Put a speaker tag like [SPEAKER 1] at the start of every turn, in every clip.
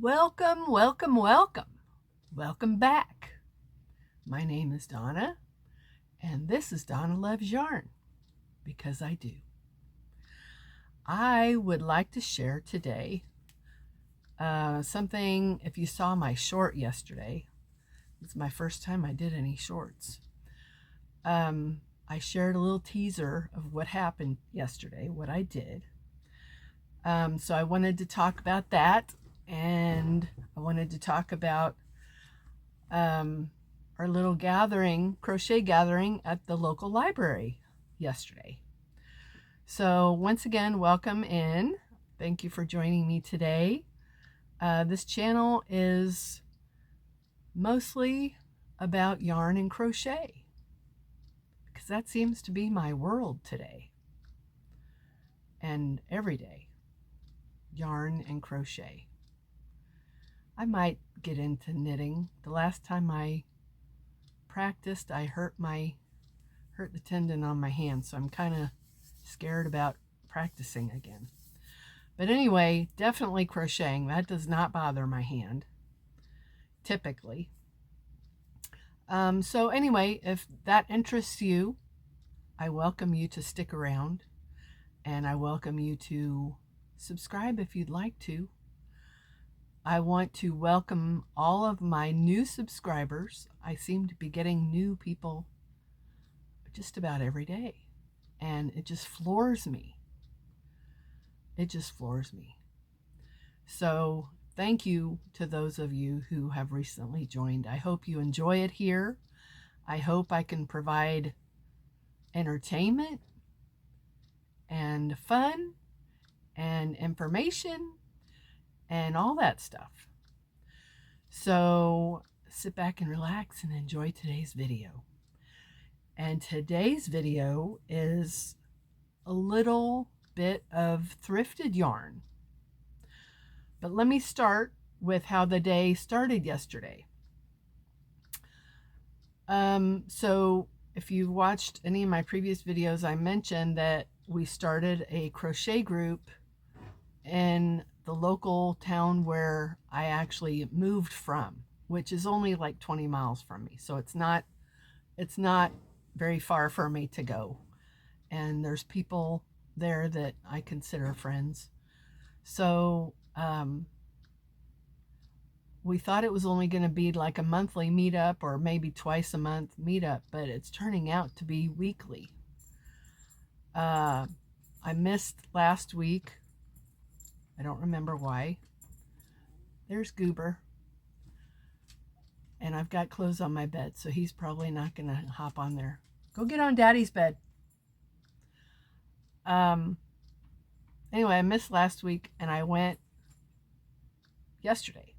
[SPEAKER 1] Welcome, welcome, welcome. Welcome back. My name is Donna, and this is Donna Loves Yarn, because I do. I would like to share today something. If you saw my short yesterday, it's my first time I did any shorts. I shared a little teaser of what happened yesterday, what I did. So I wanted to talk about that, and I wanted to talk about our little gathering, crochet gathering at the local library yesterday. So once again, welcome in. Thank you for joining me today. This channel is mostly about yarn and crochet, because that seems to be my world today and every day. Yarn and crochet. I might get into knitting. The last time I practiced, I hurt the tendon on my hand, so I'm kind of scared about practicing again. But anyway, definitely crocheting. That does not bother my hand, typically. So anyway, if that interests you, I welcome you to stick around, and I welcome you to subscribe if you'd like to. I want to welcome all of my new subscribers. I seem to be getting new people just about every day, and it just floors me. It just floors me. So thank you to those of you who have recently joined. I hope you enjoy it here. I hope I can provide entertainment and fun and information and all that stuff. So sit back and relax and enjoy today's video. And today's video is a little bit of thrifted yarn. But let me start with how the day started yesterday. So if you watched any of my previous videos, I mentioned that we started a crochet group in the local town where I actually moved from, which is only like 20 miles from me. So it's not very far for me to go. And there's people there that I consider friends. So we thought it was only going to be like a monthly meetup or maybe twice a month meetup, but it's turning out to be weekly. I missed last week. I don't remember why. There's Goober. And I've got clothes on my bed, so he's probably not going to hop on there. Go get on Daddy's bed. Anyway, I missed last week, and I went yesterday,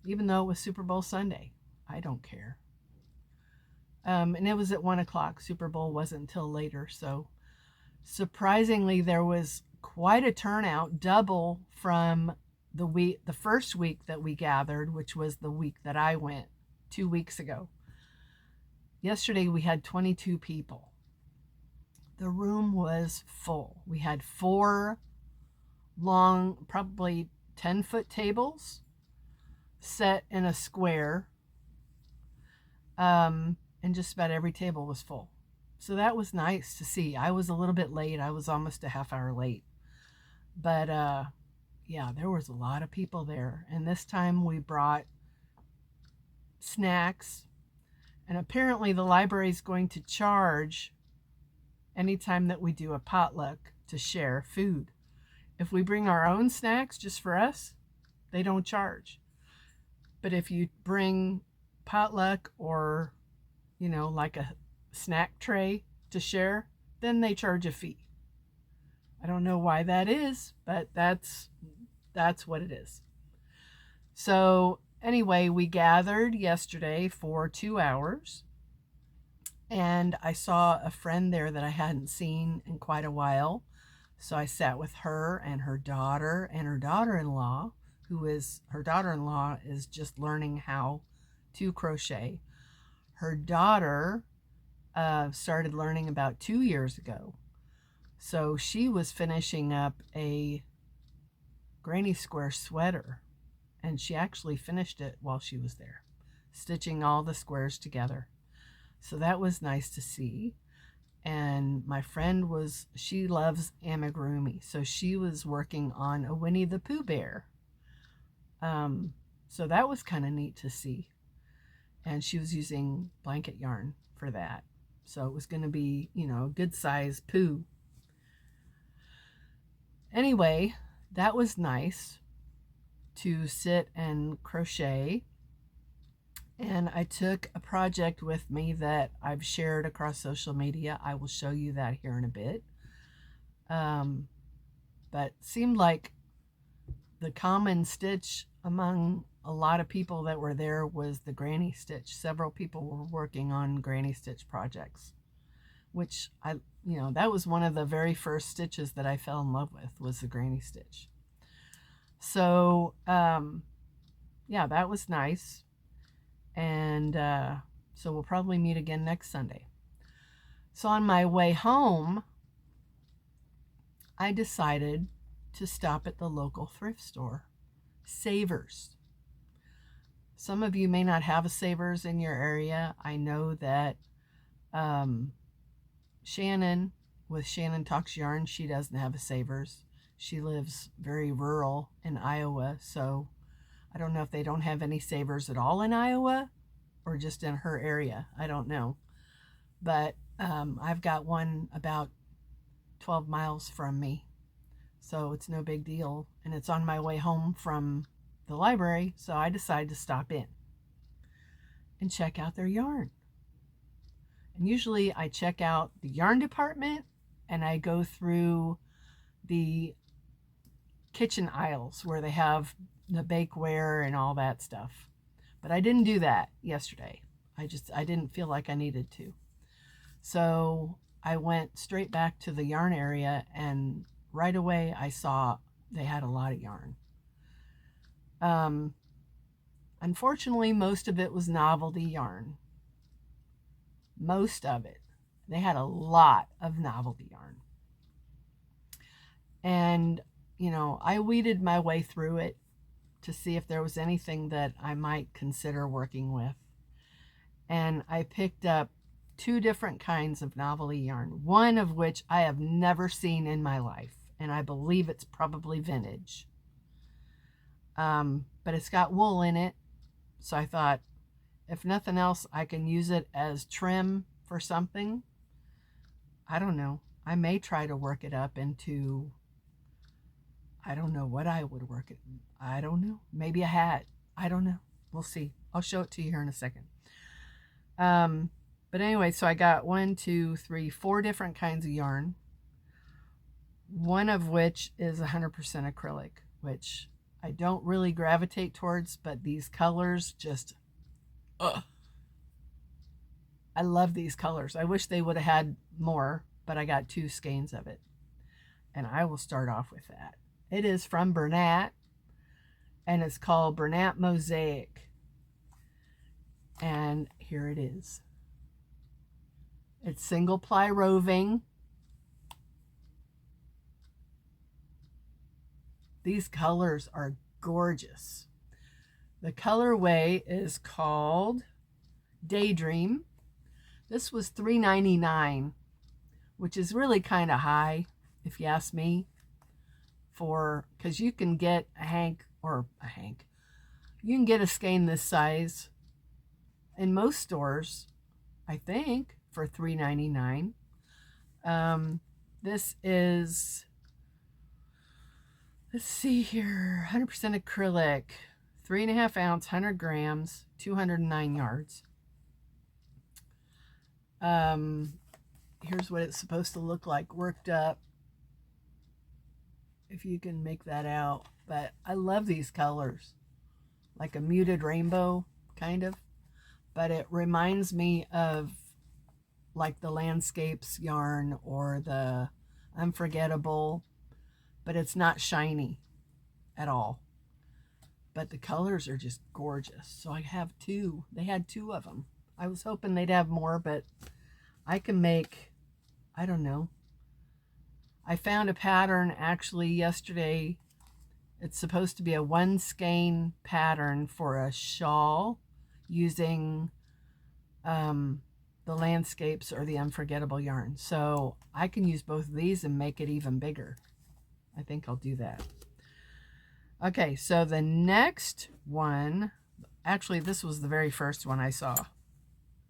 [SPEAKER 1] even though it was Super Bowl Sunday. I don't care. And it was at 1 o'clock. Super Bowl wasn't until later, so surprisingly, there was quite a turnout, double from the first week that we gathered, which was the week that I went 2 weeks ago. Yesterday we had 22 people. The room was full. We had 4 long, probably 10-foot tables set in a square, and just about every table was full. So that was nice to see. I was a little bit late. I was almost a half hour late. But yeah, there was a lot of people there. And this time we brought snacks. And apparently the library is going to charge anytime that we do a potluck to share food. If we bring our own snacks just for us, they don't charge. But if you bring potluck or, like a snack tray to share, then they charge a fee. I don't know why that is, but that's what it is. So anyway, we gathered yesterday for 2 hours, and I saw a friend there that I hadn't seen in quite a while. So I sat with her and her daughter and her daughter-in-law, her daughter-in-law is just learning how to crochet. Her daughter started learning about 2 years ago. So she was finishing up a granny square sweater and she actually finished it while she was there, stitching all the squares together. So that was nice to see. And my friend she loves amigurumi, so she was working on a Winnie the Pooh bear. So that was kind of neat to see. And she was using blanket yarn for that. So it was going to be, a good size Pooh. Anyway, that was nice to sit and crochet. And I took a project with me that I've shared across social media. I will show you that here in a bit. But seemed like the common stitch among a lot of people that were there was the granny stitch. Several people were working on granny stitch projects, which that was one of the very first stitches that I fell in love with, was the granny stitch. So, yeah, that was nice. And so we'll probably meet again next Sunday. So on my way home, I decided to stop at the local thrift store, Savers. Some of you may not have a Savers in your area. I know that Shannon, with Shannon Talks Yarn, she doesn't have a Savers. She lives very rural in Iowa, so I don't know if they don't have any Savers at all in Iowa or just in her area. I don't know. But I've got one about 12 miles from me, so it's no big deal. And it's on my way home from the library, so I decided to stop in and check out their yarn. And usually I check out the yarn department and I go through the kitchen aisles where they have the bakeware and all that stuff. But I didn't do that yesterday. I didn't feel like I needed to. So I went straight back to the yarn area, and right away I saw they had a lot of yarn. Unfortunately, most of it was novelty yarn. Most of it. They had a lot of novelty yarn. And, I weeded my way through it to see if there was anything that I might consider working with. And I picked up 2 different kinds of novelty yarn, one of which I have never seen in my life, and I believe it's probably vintage. But it's got wool in it, so I thought, if nothing else, I can use it as trim for something. I don't know. I may try to work it up into, I don't know what I would work it. I don't know. Maybe a hat. I don't know. We'll see. I'll show it to you here in a second. But anyway, so I got 4 different kinds of yarn. One of which is 100% acrylic, which I don't really gravitate towards, but these colors just, I love these colors. I wish they would have had more, but I got 2 skeins of it. And I will start off with that. It is from Bernat, and it's called Bernat Mosaic. And here it is. It's single ply roving. These colors are gorgeous. The colorway is called Daydream. This was $3.99, which is really kind of high, if you ask me, because you can get you can get a skein this size in most stores, I think, for $3.99. This is, let's see here, 100% acrylic, 3.5 ounce, 100 grams, 209 yards. Here's what it's supposed to look like worked up, if you can make that out. But I love these colors, like a muted rainbow kind of, but it reminds me of like the Landscapes yarn or the Unforgettable, but it's not shiny at all. But the colors are just gorgeous. So I have 2. They had 2 of them. I was hoping they'd have more, but I can make, I don't know. I found a pattern actually yesterday. It's supposed to be a one skein pattern for a shawl using the landscapes or the unforgettable yarn. So I can use both of these and make it even bigger. I think I'll do that. Okay, so the next one, actually this was the very first one I saw.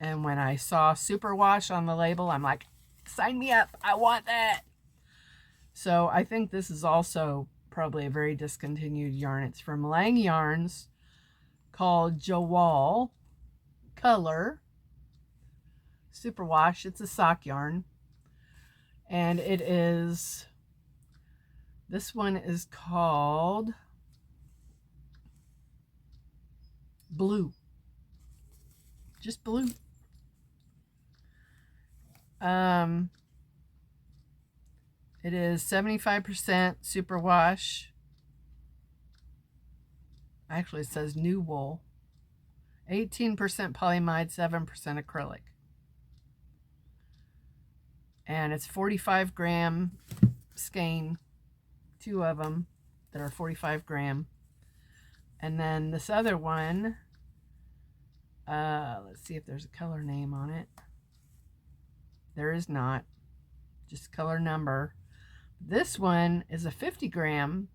[SPEAKER 1] And when I saw superwash on the label, I'm like, sign me up, I want that. So I think this is also probably a very discontinued yarn. It's from Lang Yarns, called Jawal Color Superwash. It's a sock yarn. And it is, this one is called Blue. Just blue. It is 75% superwash. Actually, it says new wool. 18% polyamide, 7% acrylic. And it's 45 gram skein, 2 of them that are 45 gram. And then this other one, let's see if there's a color name on it. There is not, just color number. This one is a 50 gram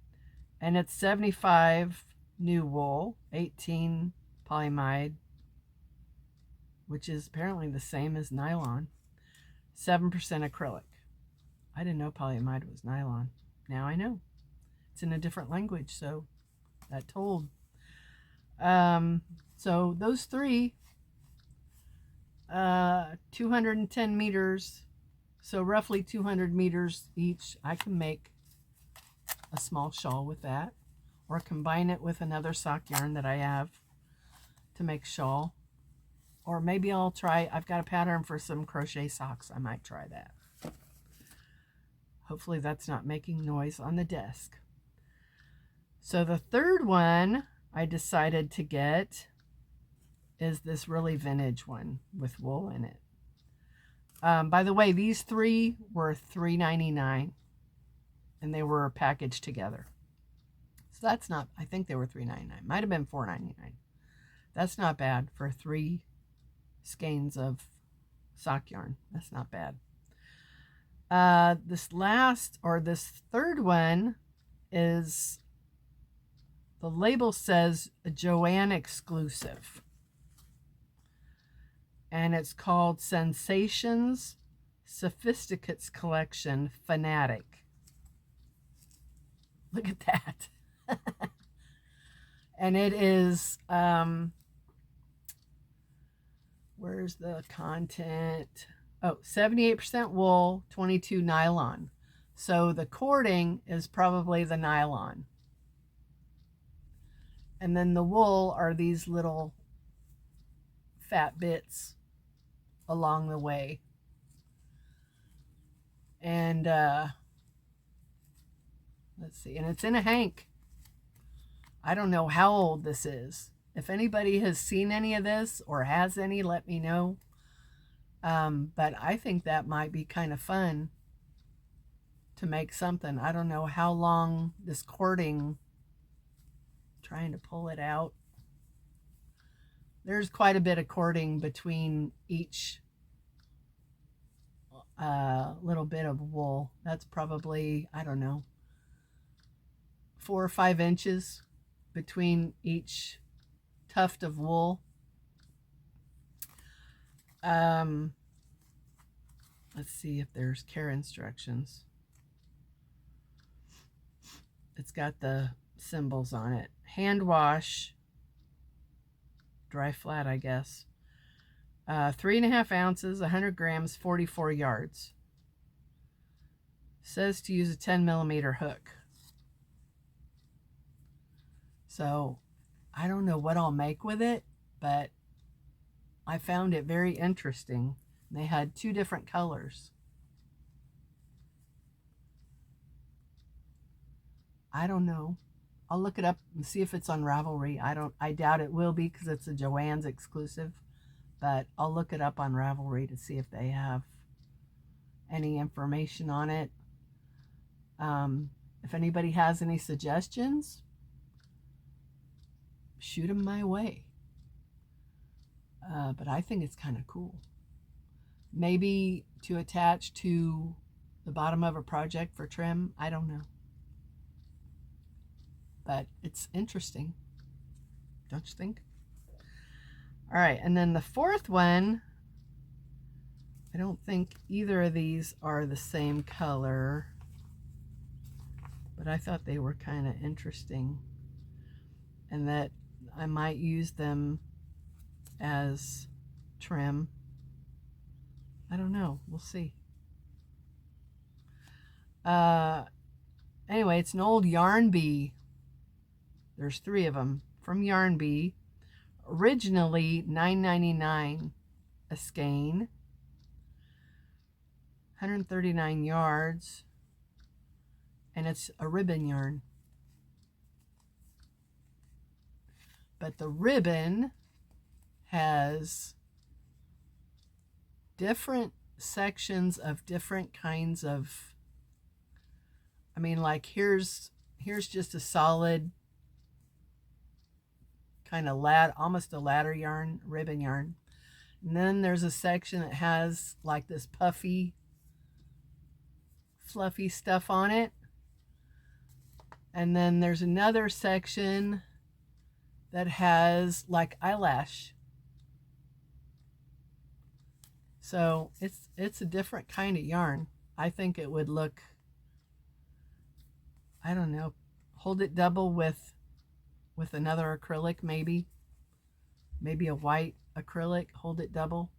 [SPEAKER 1] and it's 75 new wool, 18 polyamide, which is apparently the same as nylon, 7% acrylic. I didn't know polyamide was nylon. Now I know. It's in a different language, so that told. So those three, 210 meters, so roughly 200 meters each. I can make a small shawl with that, or combine it with another sock yarn that I have to make shawl. Or maybe I'll try, I've got a pattern for some crochet socks. I might try that. Hopefully that's not making noise on the desk. So the third one I decided to get is this really vintage one with wool in it. By the way, these three were $3.99 and they were packaged together. So that's not, I think they were $3.99. Might have been $4.99. That's not bad for 3 skeins of sock yarn. That's not bad. This third one is, the label says a Joanne exclusive. And it's called Sensations Sophisticates Collection Fanatic. Look at that. And it is, where's the content? Oh, 78% wool, 22 nylon. So the cording is probably the nylon. And then the wool are these little fat bits along the way. And let's see, and it's in a hank. I don't know how old this is. If anybody has seen any of this or has any, let me know. But I think that might be kind of fun to make something. I don't know how long this cording, trying to pull it out. There's quite a bit of cording between each little bit of wool. That's probably, I don't know, 4 or 5 inches between each tuft of wool. Let's see if there's care instructions. It's got the symbols on it. Hand wash, dry flat, I guess. 3.5 ounces, 100 grams, 44 yards. Says to use a 10 millimeter hook. So I don't know what I'll make with it, but I found it very interesting. They had 2 different colors. I don't know. I'll look it up and see if it's on Ravelry. I doubt it will be because it's a Joann's exclusive, but I'll look it up on Ravelry to see if they have any information on it. If anybody has any suggestions, shoot them my way. But I think it's kind of cool. Maybe to attach to the bottom of a project for trim. I don't know. But it's interesting. Don't you think? All right, and then the fourth one, I don't think either of these are the same color, but I thought they were kind of interesting and that I might use them as trim. I don't know. We'll see. Anyway, it's an old Yarn Bee. There's 3 of them from Yarn Bee. Originally $9.99 a skein. 139 yards. And it's a ribbon yarn. But the ribbon has different sections of different kinds of, I mean, like here's just a solid kind of almost a ladder yarn, ribbon yarn. And then there's a section that has like this puffy, fluffy stuff on it. And then there's another section that has like eyelash. So it's a different kind of yarn. I think it would look, I don't know, hold it double with another acrylic, maybe a white acrylic, hold it double.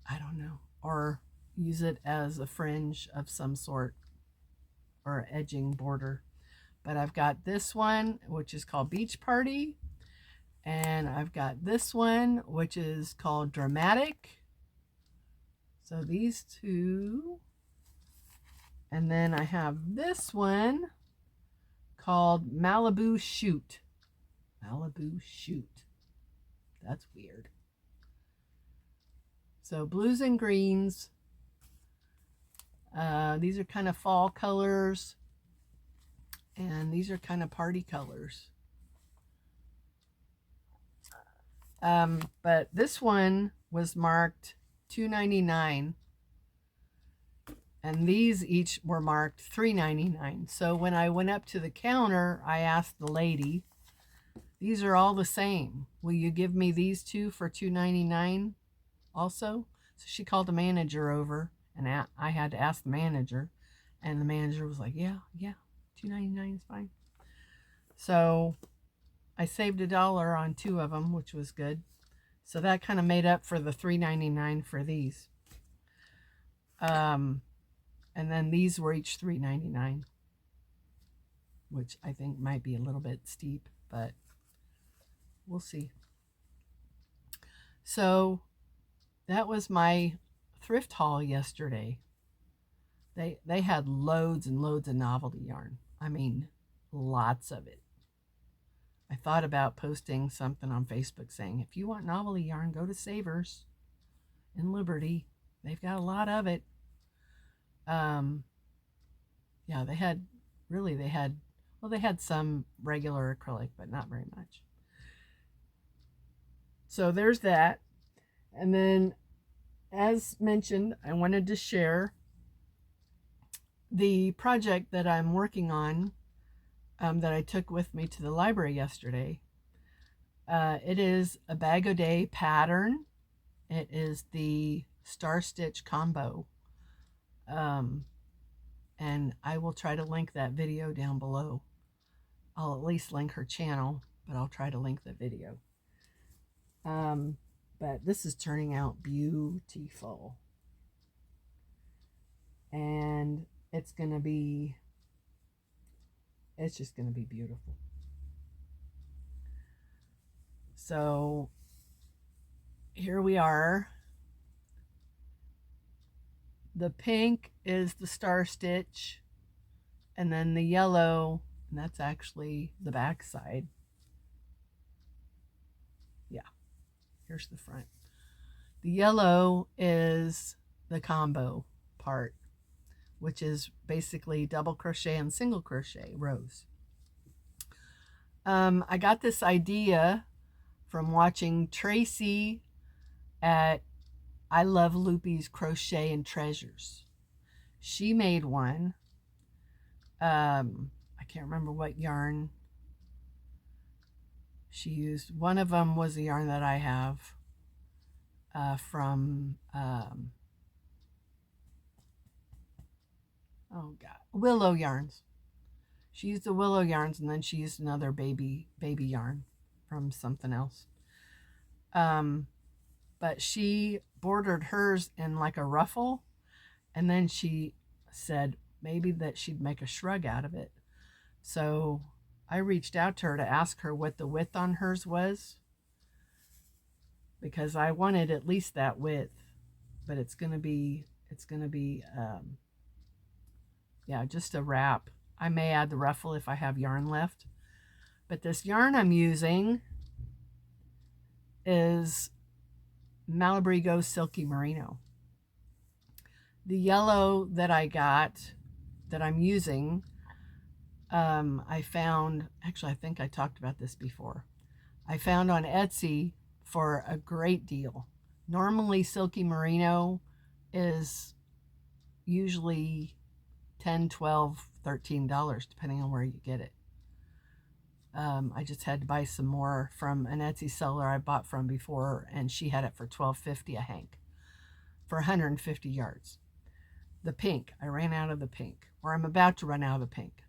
[SPEAKER 1] I don't know. Or use it as a fringe of some sort or edging border. But I've got this one, which is called Beach Party. And I've got this one, which is called Dramatic. So these 2. And then I have this one called Malibu Shoot. Malibu Shoot. That's weird. So blues and greens. These are kind of fall colors. And these are kind of party colors. But this one was marked $2.99. And these each were marked $3.99. So when I went up to the counter, I asked the lady, these are all the same. Will you give me these 2 for $2.99 also? So she called the manager over, and I had to ask the manager. And the manager was like, yeah, $2.99 is fine. So I saved $1 on 2 of them, which was good. So that kind of made up for the $3.99 for these. And then these were each $3.99, which I think might be a little bit steep, but we'll see. So that was my thrift haul yesterday. They had loads and loads of novelty yarn. I mean, lots of it. I thought about posting something on Facebook saying, if you want novelty yarn, go to Savers in Liberty. They've got a lot of it. Yeah, they had some regular acrylic, but not very much. So there's that. And then, as mentioned, I wanted to share the project that I'm working on, that I took with me to the library yesterday. It is a bag-o-day pattern. It is the Star Stitch combo. And I will try to link that video down below. I'll at least link her channel, but I'll try to link the video. But this is turning out beautiful. And it's just going to be beautiful. So here we are. The pink is the Star Stitch, and then the yellow, and that's actually the back side. Yeah, here's the front. The yellow is the combo part, which is basically double crochet and single crochet rows. I got this idea from watching Tracy at I Love Loopy's Crochet and Treasures. She made one. I can't remember what yarn she used. One of them was a yarn that I have from oh god, Willow Yarns. She used the Willow yarns, and then she used another baby yarn from something else. But she bordered hers in like a ruffle, and then she said maybe that she'd make a shrug out of it. So I reached out to her to ask her what the width on hers was, because I wanted at least that width, but it's gonna be yeah, just a wrap. I may add the ruffle if I have yarn left. But this yarn I'm using is Malabrigo Silky Merino. The yellow that I got, that I'm using, I found, actually I think I talked about this before, I found on Etsy for a great deal. Normally Silky Merino is usually $10, $12, $13, depending on where you get it. I just had to buy some more from an Etsy seller I bought from before, and she had it for $12.50 a hank for 150 yards. The pink, I ran out of the pink, or I'm about to run out of the pink.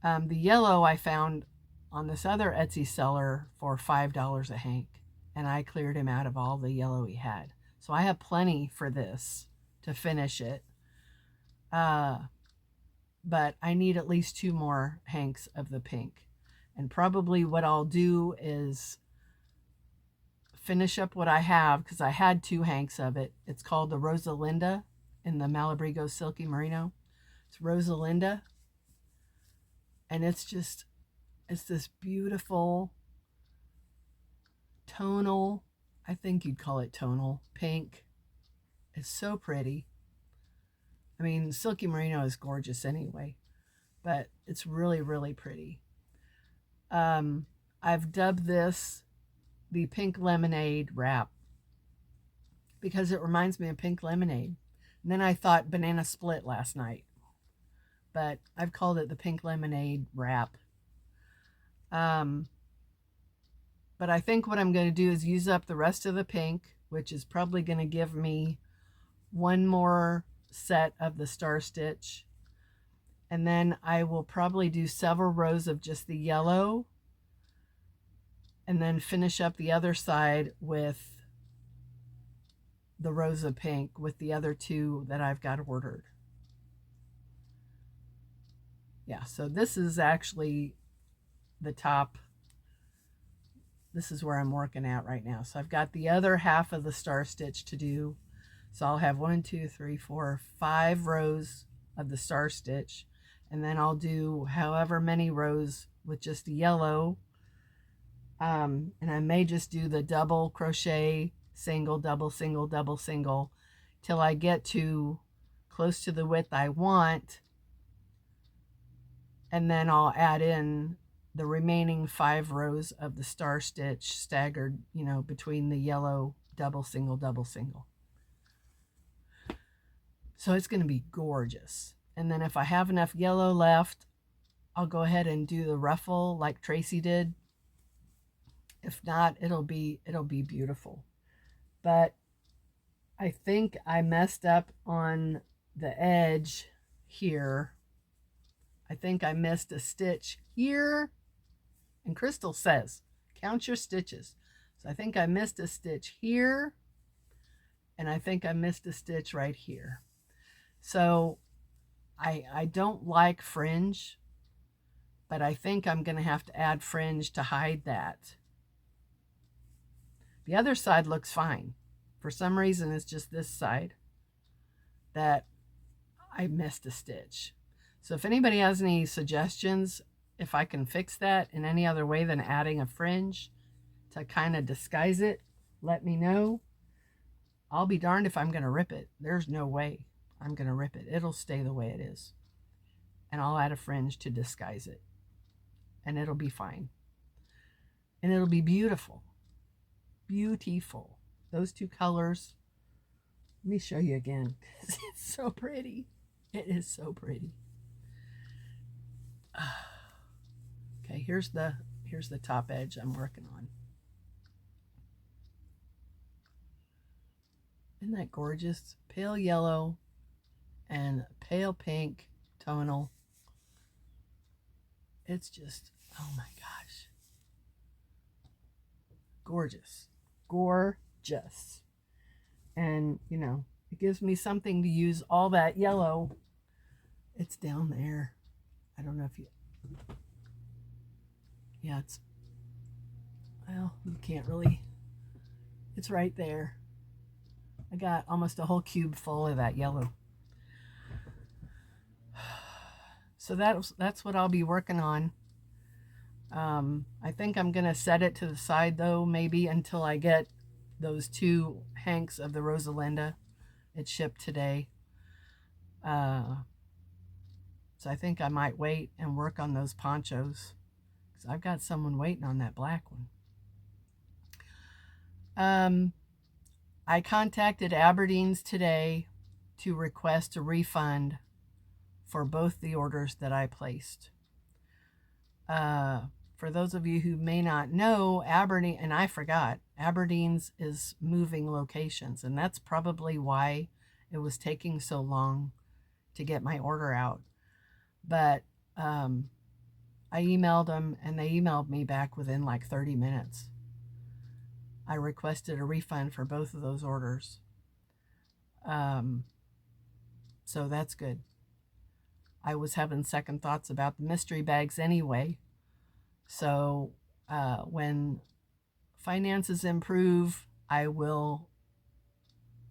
[SPEAKER 1] The yellow I found on this other Etsy seller for $5 a hank, and I cleared him out of all the yellow he had. So I have plenty for this to finish it. But I need at least 2 more hanks of the pink. And probably what I'll do is finish up what I have, because I had 2 hanks of it. It's called the Rosalinda in the Malabrigo Silky Merino. It's Rosalinda. And it's this beautiful tonal, I think you'd call it tonal, pink. It's so pretty. I mean, Silky Merino is gorgeous anyway, but it's really, really pretty. I've dubbed this the Pink Lemonade wrap because it reminds me of pink lemonade. And then I thought banana split last night, but I've called it the Pink Lemonade wrap. But I think what I'm going to do is use up the rest of the pink, which is probably going to give me 1 more set of the star stitch, and then I will probably do several rows of just the yellow, and then finish up the other side with the rows of pink with the other 2 that I've got ordered. Yeah, so this is actually the top. This is where I'm working at right now. So I've got the other half of the star stitch to do. So I'll have 1, 2, 3, 4, 5 rows of the star stitch, and then I'll do however many rows with just the yellow. And I may just do the double crochet, single, double, single, double, single, till I get to close to the width I want. And then I'll add in the remaining 5 rows of the star stitch staggered, between the yellow, double, single, double, single. So it's going to be gorgeous. And then if I have enough yellow left, I'll go ahead and do the ruffle like Tracy did. If not, it'll be beautiful. But I think I messed up on the edge here. I think I missed a stitch here. And Crystal says, count your stitches. So I think I missed a stitch here. And I think I missed a stitch right here. So I don't like fringe, but I think I'm going to have to add fringe to hide that. The other side looks fine. For some reason, it's just this side that I missed a stitch. So if anybody has any suggestions, if I can fix that in any other way than adding a fringe to kind of disguise it, let me know. I'll be darned if I'm going to rip it. There's no way I'm going to rip it. It'll stay the way it is. And I'll add a fringe to disguise it. and it'll be fine. And it'll be beautiful. Beautiful. Those two colors. Let me show you again. It's so pretty. It is so pretty. Okay, here's the top edge I'm working on. Isn't that gorgeous? Pale yellow and pale pink tonal. It's just, oh my gosh. Gorgeous. Gorgeous. And, you know, it gives me something to use all that yellow. It's down there. I don't know if you... Yeah, it's... Well, you can't really... It's right there. I got almost a whole cube full of that yellow. So that's what I'll be working on. I think I'm going to set it to the side, though, maybe until I get those 2 hanks of the Rosalinda. It shipped today. So I think I might wait and work on those ponchos, because I've got someone waiting on that black one. I contacted Aberdeens today to request a refund for both the orders that I placed. For those of you who may not know, Aberdeen, and I forgot, Aberdeens is moving locations, and that's probably why it was taking so long to get my order out. But I emailed them, and they emailed me back within like 30 minutes. I requested a refund for both of those orders. So that's good. I was having second thoughts about the mystery bags anyway. So when finances improve, I will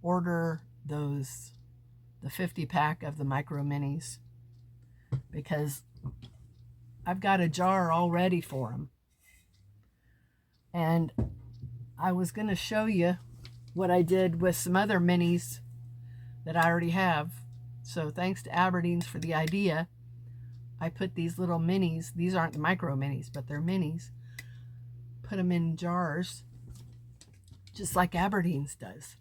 [SPEAKER 1] order the 50 pack of the micro minis, because I've got a jar all ready for them. And I was going to show you what I did with some other minis that I already have. So thanks to Aberdeens for the idea. I put these little minis, these aren't micro minis, but they're minis, put them in jars, just like Aberdeens does.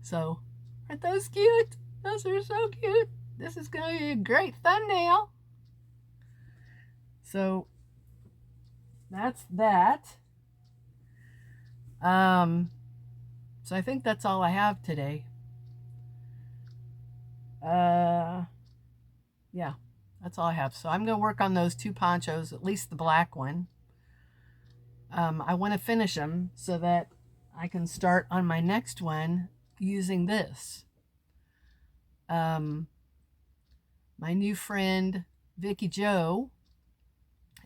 [SPEAKER 1] So, aren't those cute? Those are so cute. This is going to be a great thumbnail. So, that's that. So I think that's all I have today. Yeah, that's all I have. So I'm going to work on those 2 ponchos, at least the black one. I want to finish them so that I can start on my next one using this. My new friend, Vicky Jo,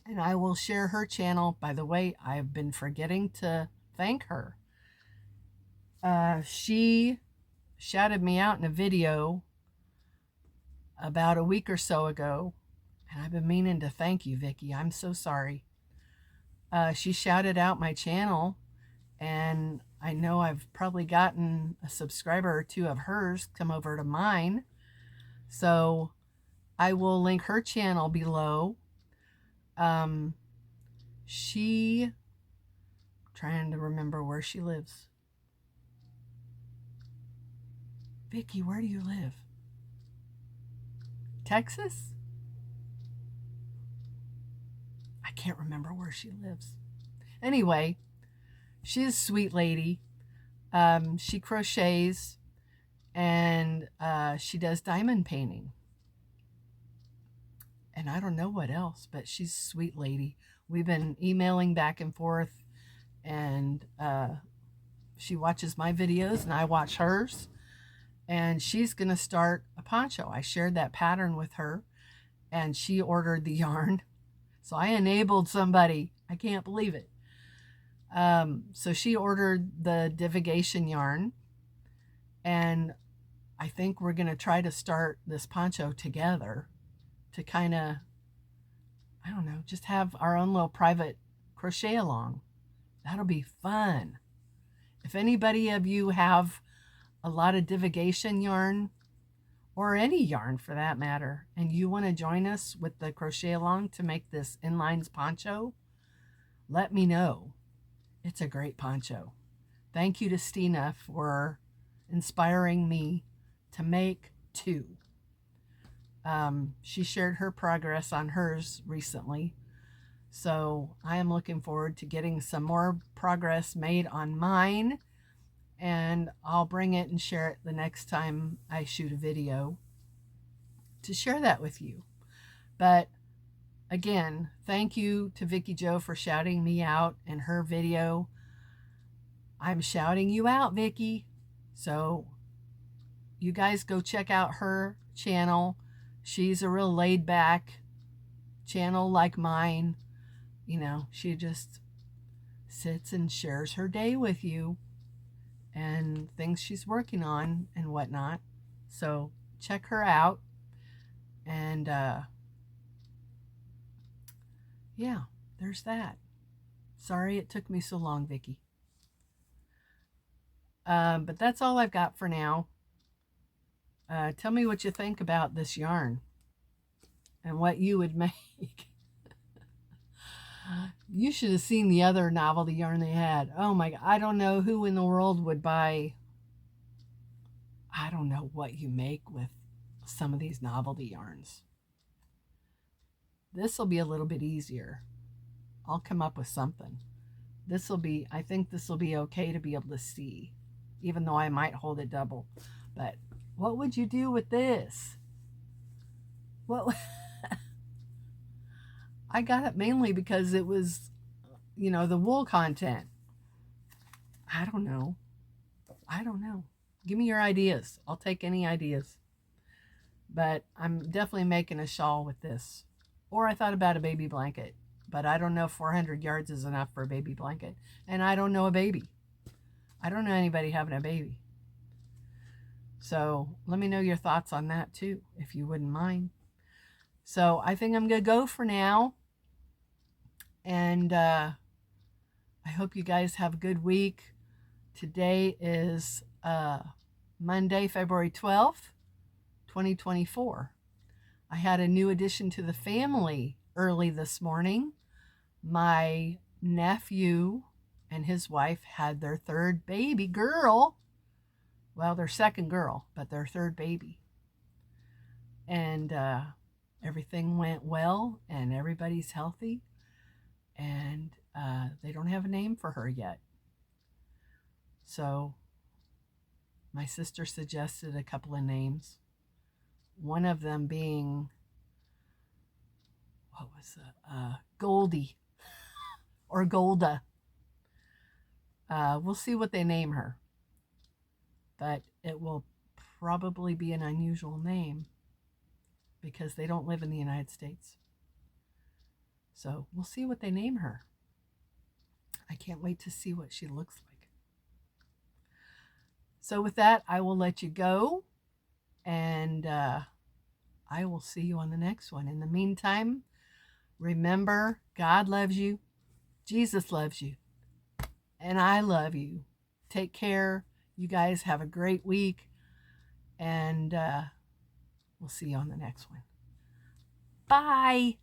[SPEAKER 1] and I will share her channel. By the way, I've been forgetting to thank her. She shouted me out in a video about a week or so ago, and I've been meaning to thank you, Vicky. I'm so sorry. She shouted out my channel, and I know I've probably gotten a subscriber or 2 of hers come over to mine. So I will link her channel below. She, trying to remember where she lives. Vicky, where do you live? Texas? I can't remember where she lives. Anyway, she's a sweet lady. She crochets, and she does diamond painting. And I don't know what else, but she's a sweet lady. We've been emailing back and forth, and she watches my videos and I watch hers. And she's going to start a poncho. I shared that pattern with her, and she ordered the yarn. So I enabled somebody. I can't believe it. So she ordered the divigation yarn, and I think we're going to try to start this poncho together to kind of, I don't know, just have our own little private crochet along. That'll be fun. If anybody of you have a lot of divigation yarn or any yarn for that matter, and you want to join us with the crochet along to make this inlines poncho, let me know. It's a great poncho. Thank you to Stine for inspiring me to make two. She shared her progress on hers recently, so I am looking forward to getting some more progress made on mine, and I'll bring it and share it the next time I shoot a video to share that with you. But again, thank you to Vicky Jo for shouting me out in her video. I'm shouting you out, Vicky. So you guys go check out her channel. She's a real laid back channel like mine. You know, she just sits and shares her day with you and things she's working on and whatnot. So check her out. And yeah, there's that. Sorry it took me so long, Vicky. But that's all I've got for now. Tell me what you think about this yarn and what you would make. You should have seen the other novelty yarn they had. Oh my God, I don't know who in the world would buy. I don't know what you make with some of these novelty yarns. This will be a little bit easier. I'll come up with something. I think this will be okay to be able to see, even though I might hold it double. But what would you do with this? What? I got it mainly because it was, you know, the wool content. I don't know. Give me your ideas. I'll take any ideas. But I'm definitely making a shawl with this. Or I thought about a baby blanket. But I don't know if 400 yards is enough for a baby blanket. And I don't know a baby. I don't know anybody having a baby. So let me know your thoughts on that too, if you wouldn't mind. So I think I'm going to go for now. And I hope you guys have a good week. Today is Monday, February 12th, 2024. I had a new addition to the family early this morning. My nephew and his wife had their third baby girl. Well, their second girl, but their third baby. And everything went well, and everybody's healthy. And they don't have a name for her yet. So my sister suggested a couple of names. One of them being, what was it? Goldie or Golda. We'll see what they name her. But it will probably be an unusual name because they don't live in the United States. So we'll see what they name her. I can't wait to see what she looks like. So with that, I will let you go. And I will see you on the next one. In the meantime, remember, God loves you. Jesus loves you. And I love you. Take care. You guys have a great week. And we'll see you on the next one. Bye.